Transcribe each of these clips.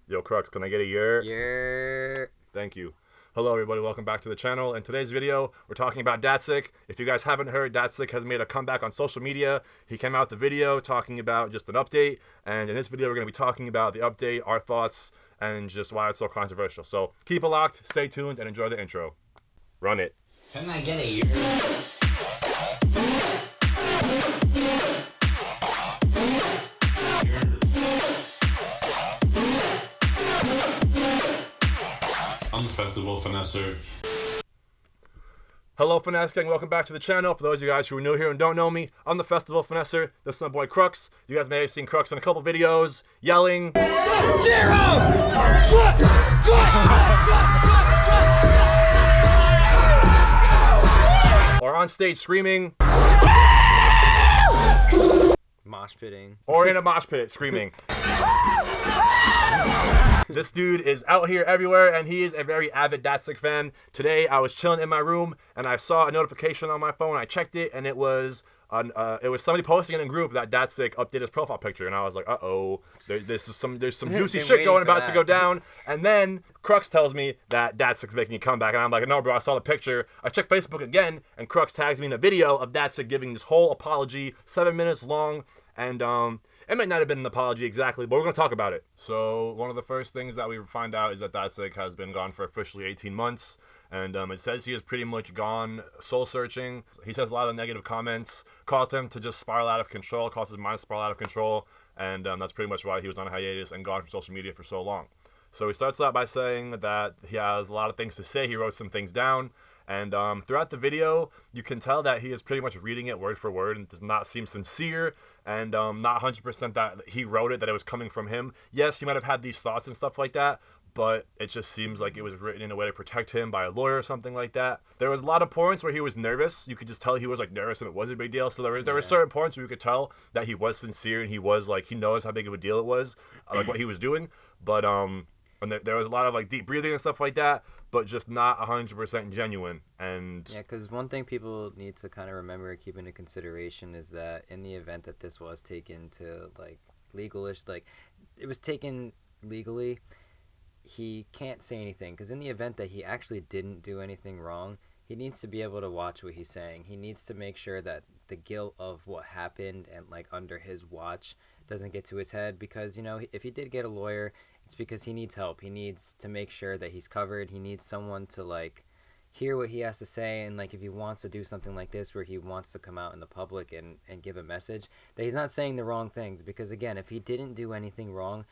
Yo, cRux, can I get a year? Yeah. Thank you. Hello, everybody. Welcome back to the channel. In today's video, we're talking about Datsik. If you guys haven't heard, Datsik has made a comeback on social media. He came out with a video talking about just an update. And in this video, we're going to be talking about the update, our thoughts, and just why it's so controversial. So keep it locked, stay tuned, and enjoy the intro. Run it. Can I get a year? I'm the festival Finesser. Hello, Finesse Gang. Welcome back to the channel. For those of you guys who are new here and don't know me, I'm the Festival Finesser. This is my boy cRux. You guys may have seen cRux in a couple videos, yelling, or on stage screaming, Mosh pitting. or in a mosh pit screaming. This dude is out here everywhere, and he is a very avid Datsik fan. Today, I was chilling in my room, and I saw a notification on my phone. I checked it, and it was somebody posting in a group that Datsik updated his profile picture, and I was like, uh-oh, there's some juicy shit about to go down. And then cRux tells me that Datsik's making a comeback, and I'm like, no, bro, I saw the picture. I checked Facebook again, and cRux tags me in a video of Datsik giving this whole apology, 7 minutes long, and it might not have been an apology exactly, but we're going to talk about it. So one of the first things that we find out is that Datsik has been gone for officially 18 months. And it says he is pretty much gone soul searching. He says a lot of negative comments caused him to just spiral out of control, caused his mind to spiral out of control. And that's pretty much why he was on a hiatus and gone from social media for so long. So he starts out by saying that he has a lot of things to say. He wrote some things down. And throughout the video, you can tell that he is pretty much reading it word for word and does not seem sincere and not 100% that he wrote it, that it was coming from him. Yes, he might have had these thoughts and stuff like that, but it just seems like it was written in a way to protect him by a lawyer or something like that. There was a lot of points where he was nervous. You could just tell he was like nervous and it was a big deal. So there were certain points where you could tell that he was sincere and he was like, he knows how big of a deal it was, like what he was doing. But and there was a lot of like deep breathing and stuff like that, but just not 100% genuine. And yeah, because one thing people need to kind of remember, keep into consideration, is that in the event that this was taken to like legalish, like it was taken legally, he can't say anything. Because in the event that he actually didn't do anything wrong, he needs to be able to watch what he's saying. He needs to make sure that the guilt of what happened and like under his watch doesn't get to his head, because you know, if he did get a lawyer, it's because he needs help. He needs to make sure that he's covered. He needs someone to like hear what he has to say, and like if he wants to do something like this where he wants to come out in the public and give a message, that he's not saying the wrong things. Because again, if he didn't do anything wrong,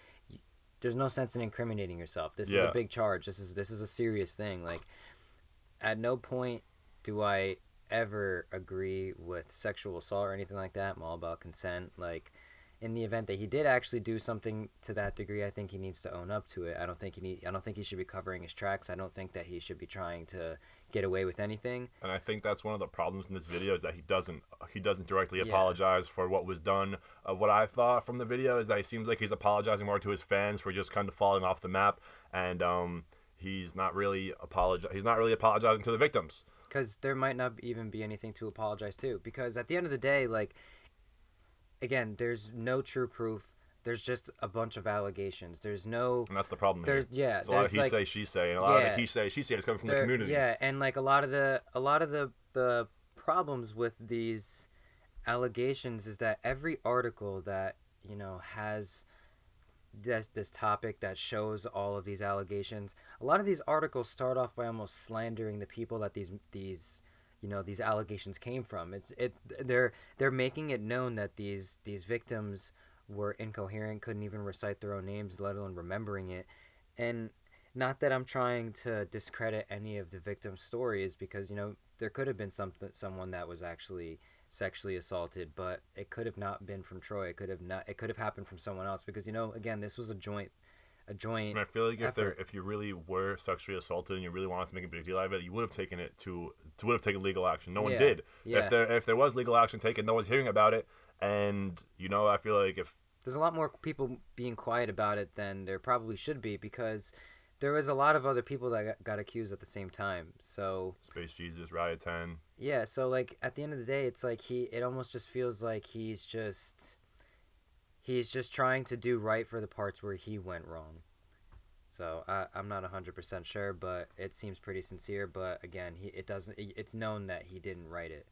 there's no sense in incriminating yourself. This is a big charge. This is a serious thing. Like at no point do I ever agree with sexual assault or anything like that. I'm all about consent. Like in the event that he did actually do something to that degree, I think he needs to own up to it. I don't think he should be covering his tracks. I don't think that he should be trying to get away with anything. And I think that's one of the problems in this video, is that he doesn't directly apologize for what was done. What I thought from the video is that he seems like he's apologizing more to his fans for just kind of falling off the map, and he's not really apologizing to the victims. Because there might not even be anything to apologize to. Because at the end of the day, like, again, there's no true proof. There's just a bunch of allegations. There's no... And that's the problem here. There's a lot of he say, she say, and a lot of the he say, she say is coming from the community. Yeah, and like a lot of the problems with these allegations is that every article that, you know, has this topic that shows all of these allegations, a lot of these articles start off by almost slandering the people that these allegations came from. They're making it known that these victims were incoherent, couldn't even recite their own names, let alone remembering it. And not that I'm trying to discredit any of the victims' stories, because you know there could have been someone that was actually sexually assaulted, but it could have not been from Troy. It could have happened from someone else, because you know, again, this was a joint. And I feel like effort. if you really were sexually assaulted and you really wanted to make a big deal out of it, you would have taken it taken legal action. No one did. Yeah. If there was legal action taken, no one's hearing about it. And you know, I feel like if there's a lot more people being quiet about it than there probably should be, because there was a lot of other people that got accused at the same time. So Space Jesus, Riot 10. Yeah, so like at the end of the day, it's like it almost just feels like he's just trying to do right for the parts where he went wrong. So I'm not 100% sure, but it seems pretty sincere. But again, it's known that he didn't write it.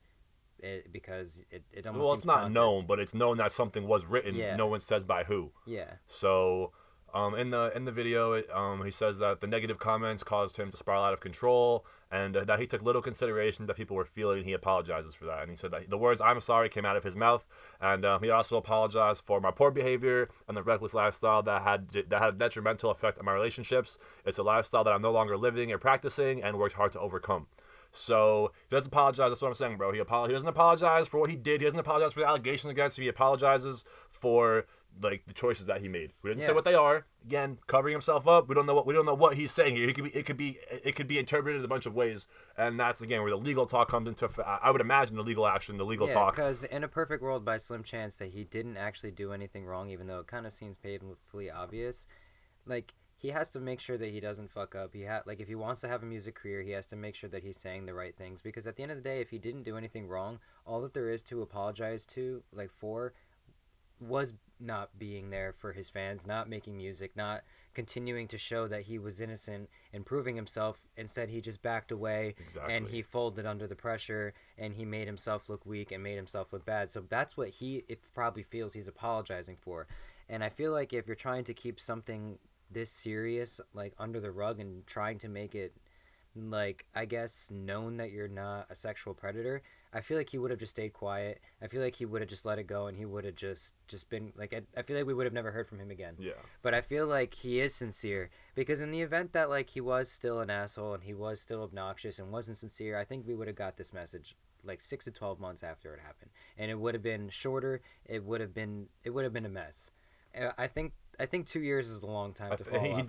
Because it almost Well, seems it's not prompted. known, but it's known that something was written. Yeah. No one says by who. Yeah. So, in the video, he says that the negative comments caused him to spiral out of control, and that he took little consideration that people were feeling. And he apologizes for that, and he said that the words "I'm sorry" came out of his mouth, and he also apologized for my poor behavior and the reckless lifestyle that had a detrimental effect on my relationships. It's a lifestyle that I'm no longer living or practicing, and worked hard to overcome. So he doesn't apologize. That's what I'm saying, bro. He doesn't apologize for what he did. He doesn't apologize for the allegations against him. He apologizes for like the choices that he made. We didn't say what they are. Again, covering himself up. We don't know what he's saying here. It could be interpreted a bunch of ways, and that's again where the legal talk comes into. I would imagine the legal action, the legal talk. Because in a perfect world, by slim chance that he didn't actually do anything wrong, even though it kind of seems painfully obvious, like. He has to make sure that he doesn't fuck up. If he wants to have a music career, he has to make sure that he's saying the right things. Because at the end of the day, if he didn't do anything wrong, all that there is to apologize for, was not being there for his fans, not making music, not continuing to show that he was innocent and proving himself. Instead, he just backed away and he folded under the pressure and he made himself look weak and made himself look bad. So that's what it probably feels he's apologizing for. And I feel like if you're trying to keep something this serious like under the rug and trying to make it like I guess known that you're not a sexual predator, I feel like he would have just stayed quiet. I feel like he would have just let it go and he would have just been like I feel like we would have never heard from him again. Yeah. But I feel like he is sincere because in the event that like he was still an asshole and he was still obnoxious and wasn't sincere, I think we would have got this message like 6 to 12 months after it happened. And it would have been shorter. It would have been a mess. I think 2 years is a long time to fall off. He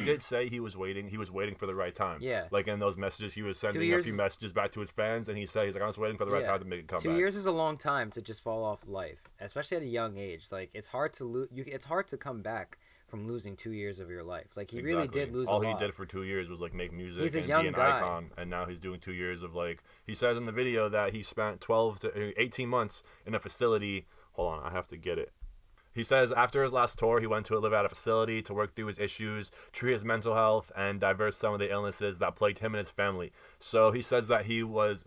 did say he was waiting. He was waiting for the right time. Yeah. Like in those messages, he was sending a few messages back to his fans, and he's like, "I'm just waiting for the right time to make it come back." 2 years is a long time to just fall off life, especially at a young age. Like it's hard to It's hard to come back from losing 2 years of your life. Like he really did lose. All he did for 2 years was like make music and young be an guy. icon, and now he's doing 2 years of like he says in the video that he spent 12 to 18 months in a facility. Hold on, I have to get it. He says after his last tour, he went to live at a facility to work through his issues, treat his mental health, and divert some of the illnesses that plagued him and his family. So he says that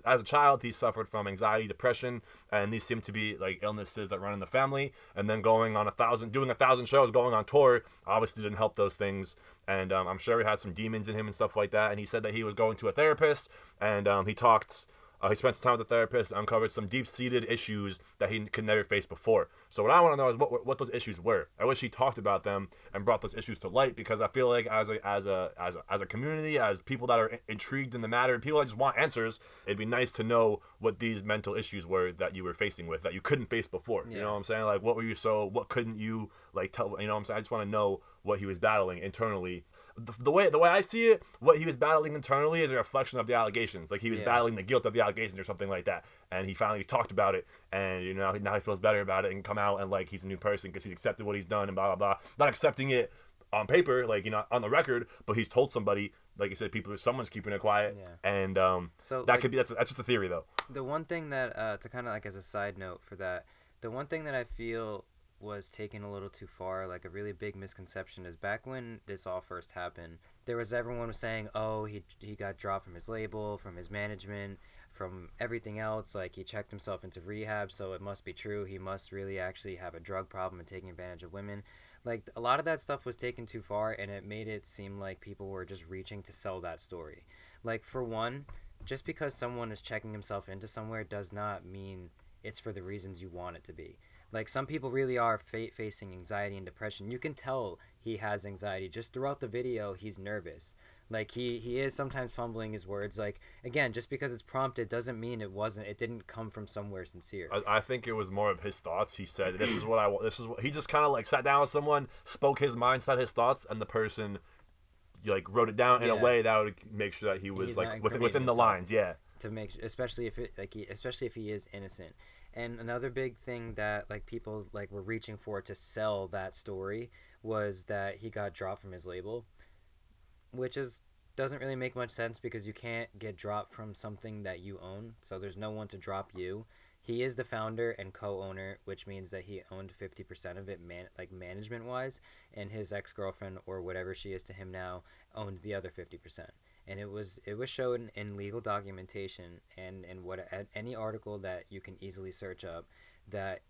as a child, he suffered from anxiety, depression, and these seem to be like illnesses that run in the family. And then doing 1,000 shows, going on tour, obviously didn't help those things. And I'm sure he had some demons in him and stuff like that. And he said that he was going to a therapist, and he spent some time with the therapist and uncovered some deep-seated issues that he could never face before. So what I want to know is what those issues were. I wish he talked about them and brought those issues to light, because I feel like as a community, as people that are intrigued in the matter, people that just want answers, it'd be nice to know what these mental issues were that you were facing with that you couldn't face before. Yeah. You know what I'm saying? Like what couldn't you like tell? You know what I'm saying? I just want to know what he was battling internally. The way I see it, what he was battling internally is a reflection of the allegations. Like he was battling the guilt of the allegations or something like that, and he finally talked about it, and now he feels better about it and come out and like he's a new person because he's accepted what he's done and blah blah blah. Not accepting it on paper, like on the record, but he's told somebody, like you said, someone's keeping it quiet, and so that could be that's just a theory though. The one thing that to kind of like as a side note for that, the one thing that I feel was taken a little too far, like a really big misconception, is back when this all first happened, everyone was saying, oh, he got dropped from his label, from his management, from everything else, like he checked himself into rehab, so it must be true, he must really actually have a drug problem and taking advantage of women. Like a lot of that stuff was taken too far, and it made it seem like people were just reaching to sell that story. Like for one, just because someone is checking himself into somewhere does not mean it's for the reasons you want it to be. Like some people really are facing anxiety and depression. You can tell he has anxiety just throughout the video. He's nervous. Like he is sometimes fumbling his words. Like again, just because it's prompted doesn't mean it didn't come from somewhere sincere. I think it was more of his thoughts. He said, "This is what I want." He just kind of like sat down with someone, spoke his mind, said his thoughts, and the person like wrote it down in a way that would make sure that he was like within the lines. Yeah. To make, especially if he is innocent. And another big thing that like people like were reaching for to sell that story was that he got dropped from his label, which doesn't really make much sense because you can't get dropped from something that you own. So there's no one to drop you. he is the founder and co-owner, which means that he owned 50% of it, management-wise, and his ex-girlfriend or whatever she is to him now owned the other 50%. And it was shown in legal documentation and any article that you can easily search up that,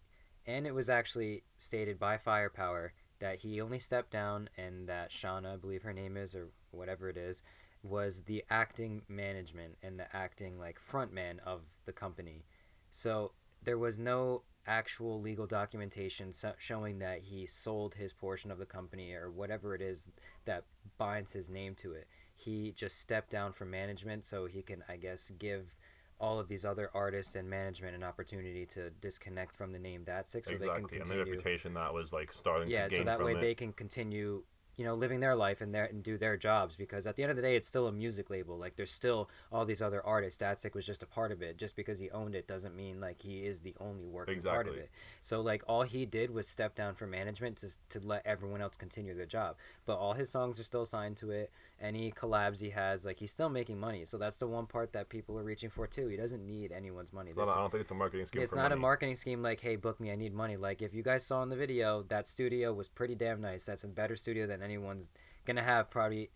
and it was actually stated by Firepower that he only stepped down and that Shauna, I believe her name is, or whatever it is, was the acting management and the acting like frontman of the company. So there was no actual legal documentation showing that he sold his portion of the company or whatever it is that binds his name to it. He just stepped down from management so he can, I guess, give all of these other artists and management an opportunity to disconnect from the name Datsik so they can continue. And the reputation that was like starting to gain from it. Yeah, so that way they can continue, living their life and do their jobs, because at the end of the day, it's still a music label. Like, there's still all these other artists. Datsik was just a part of it. Just because he owned it doesn't mean, like, he is the only working part of it. So, like, all he did was step down from management to let everyone else continue their job. But all his songs are still signed to it. Any collabs he has, like, he's still making money. So that's the one part that people are reaching for, too. He doesn't need anyone's money. I don't think it's a marketing scheme. It's not a marketing scheme like, hey, book me, I need money. Like, if you guys saw in the video, that studio was pretty damn nice. That's a better studio than anyone's gonna have probably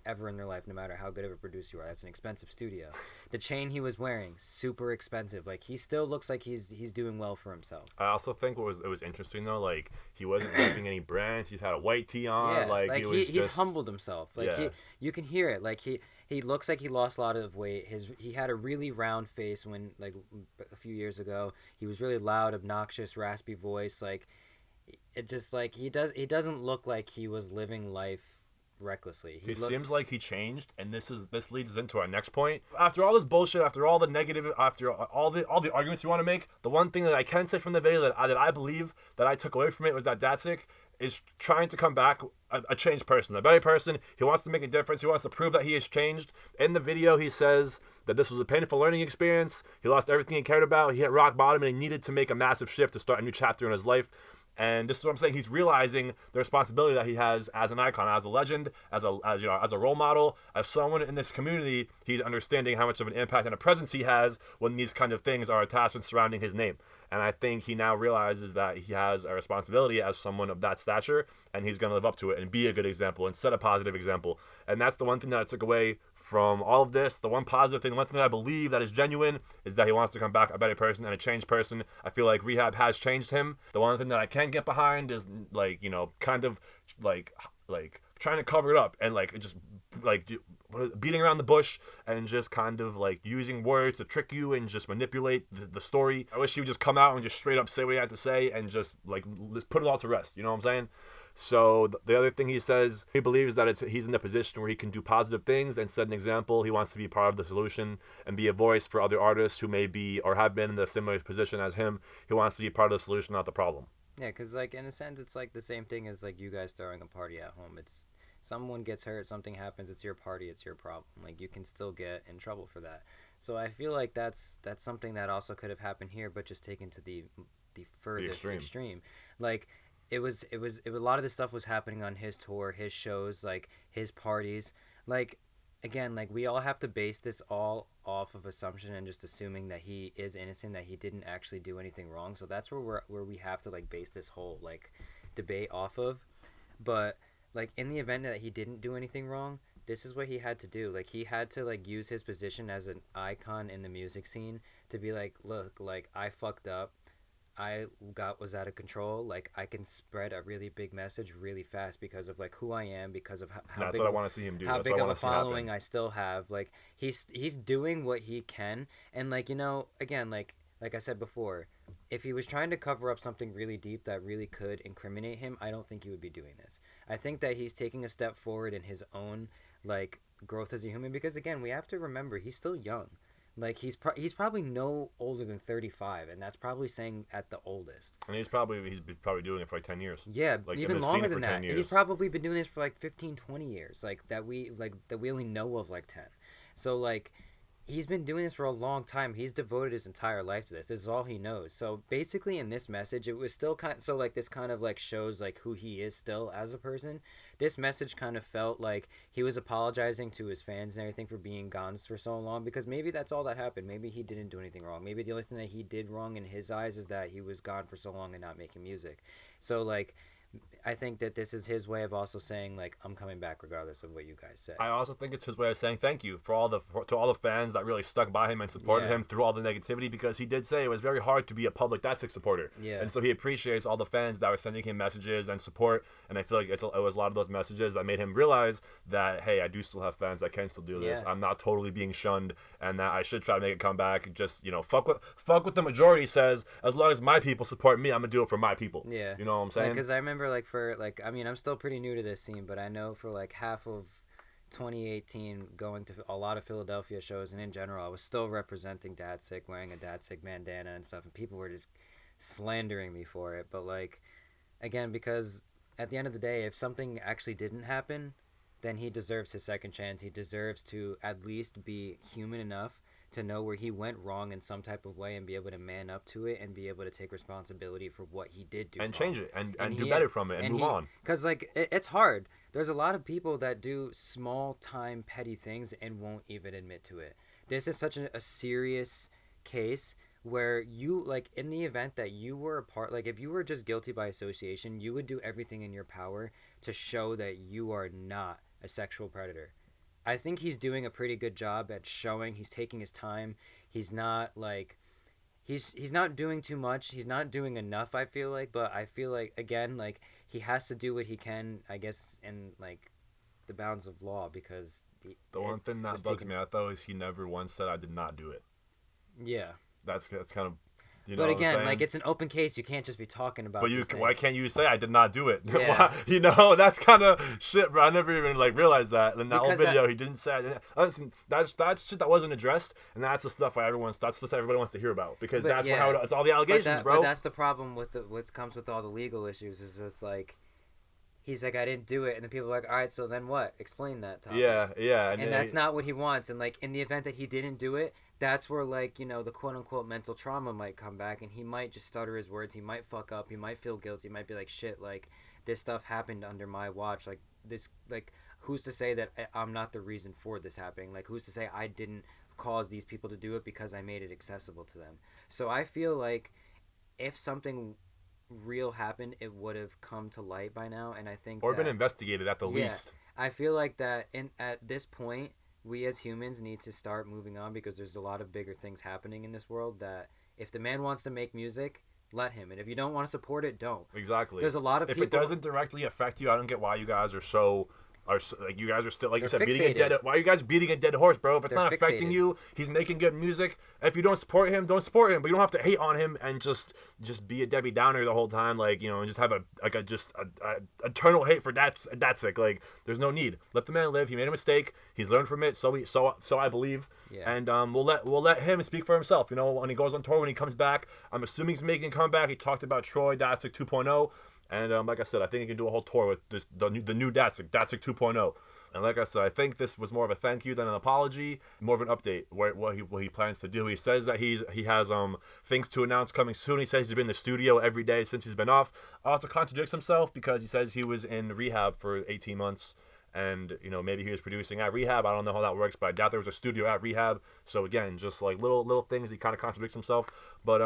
ever in their life, no matter how good of a producer you are. That's an expensive studio. The chain he was wearing, super expensive. Like, he still looks like he's doing well for himself. I also think it was interesting though, like, he wasn't repping any brands. He had a white tee on. Yeah, like he's humbled himself. Like, you can hear it. Like, he looks like he lost a lot of weight. He had a really round face when, like, a few years ago. He was really loud, obnoxious, raspy voice. Like, it just, like, he doesn't look like he was living life recklessly. He seems like he changed, and this leads us into our next point. After all this bullshit, after all the negative, after all the arguments you want to make, the one thing that I can say from the video that I believe that I took away from it was that Datsik is trying to come back a changed person, a better person. He wants to make a difference. He wants to prove that he has changed. In the video, he says that this was a painful learning experience. He lost everything he cared about. He hit rock bottom, and he needed to make a massive shift to start a new chapter in his life. And this is what I'm saying. He's realizing the responsibility that he has as an icon, as a legend, as a role model, as someone in this community. He's understanding how much of an impact and a presence he has when these kind of things are attached and surrounding his name. And I think he now realizes that he has a responsibility as someone of that stature, and he's going to live up to it and be a good example and set a positive example. And that's the one thing that I took away from all of this. The one positive thing, the one thing that I believe that is genuine, is that he wants to come back a better person and a changed person. I feel like rehab has changed him. The one thing that I can't get behind is, like, kind of like trying to cover it up and like just like beating around the bush and just kind of like using words to trick you and just manipulate the story. I wish he would just come out and just straight up say what he had to say and just like let's put it all to rest. You know what I'm saying? So the other thing he says, he believes that he's in the position where he can do positive things and set an example. He wants to be part of the solution and be a voice for other artists who may be or have been in a similar position as him. He wants to be part of the solution, not the problem. Yeah, because, like, in a sense, it's like the same thing as like you guys throwing a party at home. It's someone gets hurt, something happens, it's your party, it's your problem. Like, you can still get in trouble for that. So I feel like that's something that also could have happened here, but just taken to the furthest extreme. Like, it was a lot of this stuff was happening on his tour, his shows, like his parties. Like, again, like, we all have to base this all off of assumption and just assuming that he is innocent, that he didn't actually do anything wrong. So that's where we have to like base this whole like debate off of. But like, in the event that he didn't do anything wrong, this is what he had to do. Like, he had to like use his position as an icon in the music scene to be like, look, like, I fucked up. I was out of control. Like, I can spread a really big message really fast because of like who I am, because of how that's what I want to see him do. How that's big what of a following happen. I still have. Like, he's doing what he can, and like, again, like I said before, if he was trying to cover up something really deep that really could incriminate him, I don't think he would be doing this. I think that he's taking a step forward in his own like growth as a human, because again, we have to remember he's still young. Like, he's probably no older than 35, and that's probably saying at the oldest. And he's probably doing it for like 10 years. Yeah, like, even longer than that. He's probably been doing this for like 15, 20 years, like that we only know of like 10. So like, he's been doing this for a long time. He's devoted his entire life to this. This is all he knows. So basically, in this message, it was still kind of, so like this kind of like shows like who he is still as a person. This message kind of felt like he was apologizing to his fans and everything for being gone for so long, because maybe that's all that happened. Maybe he didn't do anything wrong. Maybe the only thing that he did wrong in his eyes is that he was gone for so long and not making music. So like, I think that this is his way of also saying like, I'm coming back regardless of what you guys say. I also think it's his way of saying thank you to all the fans that really stuck by him and supported him through all the negativity, because he did say it was very hard to be a public Datsik supporter. Yeah. And so he appreciates all the fans that were sending him messages and support, and I feel like it was a lot of those messages that made him realize that, hey, I do still have fans that can still do this. Yeah. I'm not totally being shunned, and that I should try to make a comeback. Just, fuck what the majority says. As long as my people support me, I'm gonna do it for my people. Yeah. You know what I'm saying? Because I remember like I mean, I'm still pretty new to this scene, but I know for like half of 2018 going to a lot of Philadelphia shows, and in general I was still representing Datsik, wearing a Datsik bandana and stuff, and people were just slandering me for it. But like, again, because at the end of the day, if something actually didn't happen, then he deserves his second chance. He deserves to at least be human enough to know where he went wrong in some type of way and be able to man up to it and be able to take responsibility for what he did do and wrong. change it and do better from it and move on. Because like it's hard. There's a lot of people that do small time petty things and won't even admit to it. This is such a serious case where you, like, in the event that you were a part, like if you were just guilty by association, you would do everything in your power to show that you are not a sexual predator. I think he's doing a pretty good job at showing. He's taking his time. He's not like he's not doing too much. He's not doing enough, I feel like, but I feel like, again, like he has to do what he can, I guess, in like the bounds of law, because the one thing that bugs me out though is he never once said I did not do it. Yeah. That's kind of, but again, like, it's an open case. You can't just be talking about. But why can't you say I did not do it? Yeah. Why, that's kind of shit, bro. I never even like realized that. In that whole video, he didn't say I didn't. That's shit that wasn't addressed, and that's the stuff that's what everybody wants to hear about, because that's how it's all the allegations, bro. But that's the problem with what comes with all the legal issues, is it's like, he's like, I didn't do it, and then people are like, all right, so then what? Explain that topic. Yeah, and that's not what he wants. And like, in the event that he didn't do it, that's where, like, the quote-unquote mental trauma might come back, and he might just stutter his words. He might fuck up. He might feel guilty. He might be like, shit, like, this stuff happened under my watch. Like, this, like, who's to say that I'm not the reason for this happening? Like, who's to say I didn't cause these people to do it because I made it accessible to them? So I feel like if something real happened, it would have come to light by now, and I think been investigated at the least. I feel like that at this point, we as humans need to start moving on, because there's a lot of bigger things happening in this world, that if the man wants to make music, let him. And if you don't want to support it, don't. Exactly. There's a lot of people. If it doesn't directly affect you, I don't get why you guys are so... like, you guys are still, like you said, fixated. why are you guys beating a dead horse, bro? If it's They're not affecting fixated. you, he's making good music. If you don't support him, don't support him. But you don't have to hate on him and just be a Debbie Downer the whole time, like, and just have a eternal hate for Datsik. Like, there's no need. Let the man live. He made a mistake. He's learned from it. So I believe. Yeah. And we'll let him speak for himself. When he goes on tour, when he comes back, I'm assuming he's making a comeback. He talked about Troy Datsik 2.0. And like I said, I think he can do a whole tour with the new Datsik 2.0. And like I said, I think this was more of a thank you than an apology, more of an update what he plans to do. He says that he has things to announce coming soon. He says he's been in the studio every day since he's been off. Also contradicts himself, because he says he was in rehab for 18 months. And, maybe he was producing at rehab. I don't know how that works, but I doubt there was a studio at rehab. So again, just like little things, he kind of contradicts himself. But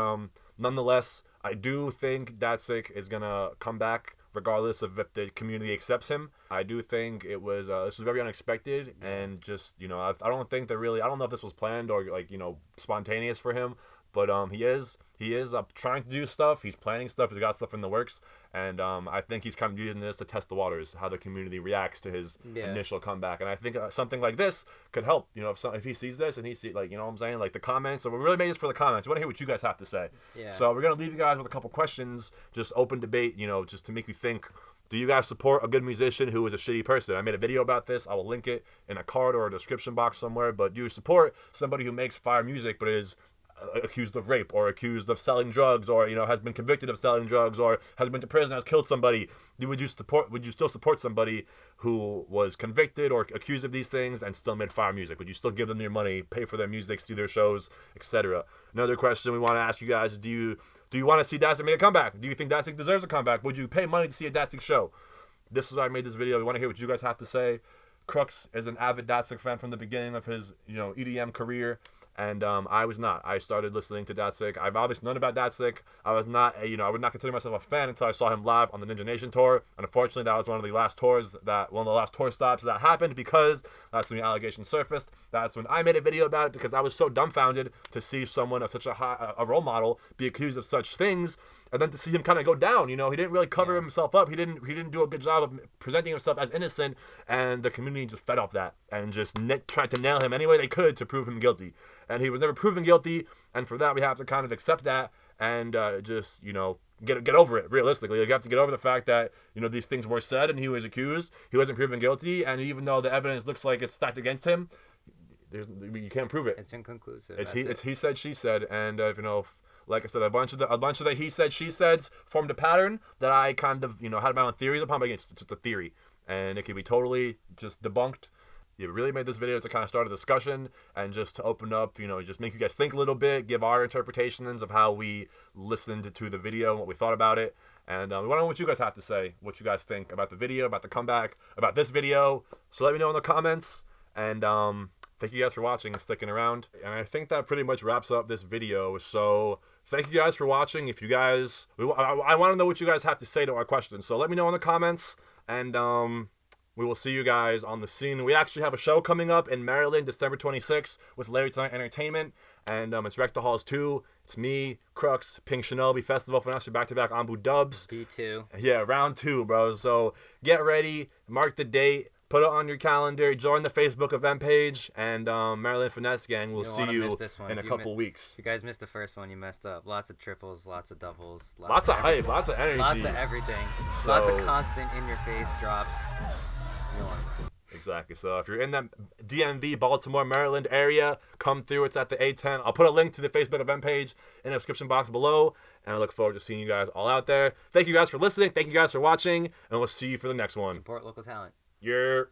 nonetheless, I do think Datsik is gonna come back regardless of if the community accepts him. I do think it was this was very unexpected, and just I don't think that really, I don't know if this was planned or like spontaneous for him. But he is trying to do stuff. He's planning stuff. He's got stuff in the works, and I think he's kind of using this to test the waters, how the community reacts to his initial comeback. And I think something like this could help. If he sees this and he sees, like, what I'm saying, like the comments. So we really made this for the comments. We want to hear what you guys have to say. Yeah. So we're gonna leave you guys with a couple questions, just open debate. Just to make you think. Do you guys support a good musician who is a shitty person? I made a video about this. I will link it in a card or a description box somewhere. But do you support somebody who makes fire music but is accused of rape or accused of selling drugs or, has been convicted of selling drugs or has been to prison, has killed somebody, would you still support somebody who was convicted or accused of these things and still made fire music? Would you still give them your money, pay for their music, see their shows, etc.? Another question we want to ask you guys is, do you want to see Datsik make a comeback? Do you think Datsik deserves a comeback? Would you pay money to see a Datsik show? This is why I made this video. We want to hear what you guys have to say. cRux is an avid Datsik fan from the beginning of his, EDM career. And I was not. I started listening to Datsik. I've obviously known about Datsik. I was not, I would not consider myself a fan until I saw him live on the Ninja Nation tour. And unfortunately, that was one of the last tour stops that happened, because that's when the allegations surfaced. That's when I made a video about it, because I was so dumbfounded to see someone of such a role model be accused of such things, and then to see him kind of go down. He didn't really cover himself up. He didn't do a good job of presenting himself as innocent, and the community just fed off that and just tried to nail him any way they could to prove him guilty. And he was never proven guilty, and for that we have to kind of accept that and just get over it. Realistically, you have to get over the fact that these things were said and he was accused. He wasn't proven guilty, and even though the evidence looks like it's stacked against him, you can't prove it. It's inconclusive. It's he said, she said, and like I said, a bunch of the he said, she saids formed a pattern that I kind of had my own theories upon, but it's just a theory, and it can be totally just debunked. You really made this video to kind of start a discussion and just to open up, just make you guys think a little bit, give our interpretations of how we listened to the video and what we thought about it. And we want to know what you guys have to say, what you guys think about the video, about the comeback, about this video. So let me know in the comments. And thank you guys for watching and sticking around. And I think that pretty much wraps up this video. So thank you guys for watching. If you guys, I want to know what you guys have to say to our questions. So let me know in the comments, and we will see you guys on the scene. We actually have a show coming up in Maryland, December 26th with Larry Tonight Entertainment. And it's Wreck the Halls 2. It's me, cRux, Pink Shinobi, Festival, Finesser, back-to-back Ambu dubs. B2. Yeah, round 2, bro. So get ready, mark the date, put it on your calendar, join the Facebook event page, and Maryland Finesse Gang will see you in a couple weeks. If you guys missed the first one, you messed up. Lots of triples, lots of doubles. Lots of hype, lots of energy. Lots of everything. So, lots of constant in-your-face drops. Exactly. So if you're in that DMV, Baltimore, Maryland area, come through. It's at the A10. I'll put a link to the Facebook event page in the description box below, and I look forward to seeing you guys all out there. Thank you guys for listening. Thank you guys for watching, and we'll see you for the next one. Support local talent. You're